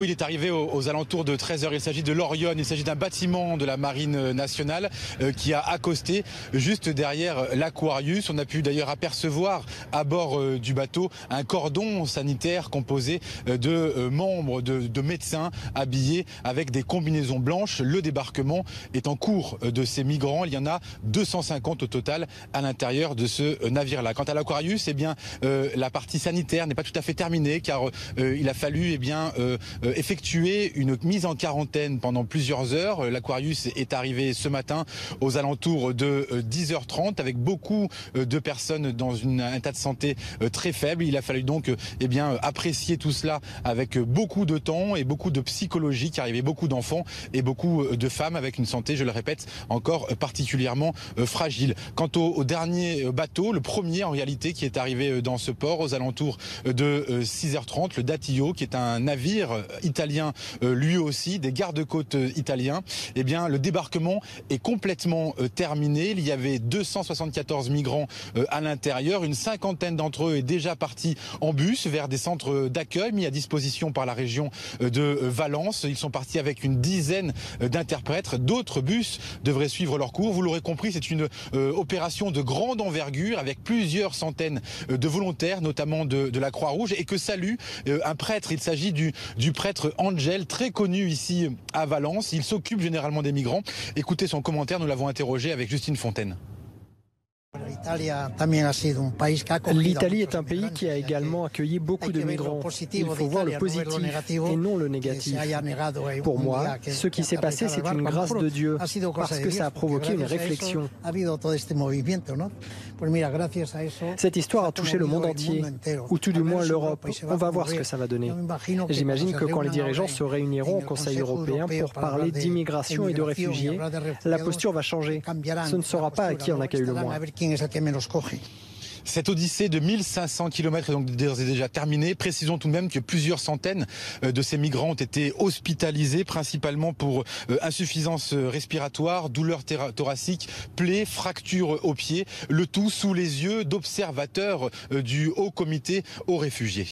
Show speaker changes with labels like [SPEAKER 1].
[SPEAKER 1] Il est arrivé aux alentours de 13 heures. Il s'agit de l'Orion, il s'agit d'un bâtiment de la Marine nationale qui a accosté juste derrière l'Aquarius. On a pu d'ailleurs apercevoir à bord du bateau un cordon sanitaire composé de membres de médecins habillés avec des combinaisons blanches. Le débarquement est en cours de ces migrants. Il y en a 250 au total à l'intérieur de ce navire-là. Quant à l'Aquarius, eh bien, la partie sanitaire n'est pas tout à fait terminée car il a fallu effectuer une mise en quarantaine pendant plusieurs heures. L'Aquarius est arrivé ce matin aux alentours de 10h30 avec beaucoup de personnes dans un état de santé très faible. Il a fallu donc apprécier tout cela avec beaucoup de temps et beaucoup de psychologie car il y avait beaucoup d'enfants et beaucoup de femmes avec une santé, je le répète, encore particulièrement fragile. Quant au dernier bateau, le premier en réalité qui est arrivé dans ce port aux alentours de 6h30, le Datillo, qui est un navire italien, lui aussi, des gardes-côtes italiens, eh bien le débarquement est complètement terminé. Il y avait 274 migrants à l'intérieur, une cinquantaine d'entre eux est déjà partis en bus vers des centres d'accueil mis à disposition par la région de Valence. Ils sont partis avec une dizaine d'interprètes. D'autres bus devraient suivre leur cours. Vous l'aurez compris, c'est une opération de grande envergure avec plusieurs centaines de volontaires, notamment de la Croix-Rouge, et que salue un prêtre. Il s'agit du prêtre Angel, très connu ici à Valence. Il s'occupe généralement des migrants. Écoutez son commentaire, nous l'avons interrogé avec Justine Fontaine.
[SPEAKER 2] L'Italie est un pays qui a également accueilli beaucoup de migrants. Il faut voir le positif et non le négatif. Pour moi, ce qui s'est passé, c'est une grâce de Dieu, parce que ça a provoqué une réflexion. Cette histoire a touché le monde entier, ou tout du moins l'Europe. On va voir ce que ça va donner. J'imagine que quand les dirigeants se réuniront au Conseil européen pour parler d'immigration et de réfugiés, la posture va changer. Ce ne sera pas à qui en accueille le moins.
[SPEAKER 1] Cette odyssée de 1500 km est donc d'ores et déjà terminée. Précisons tout de même que plusieurs centaines de ces migrants ont été hospitalisés, principalement pour insuffisance respiratoire, douleurs thoraciques, plaies, fractures aux pieds. Le tout sous les yeux d'observateurs du Haut Comité aux réfugiés.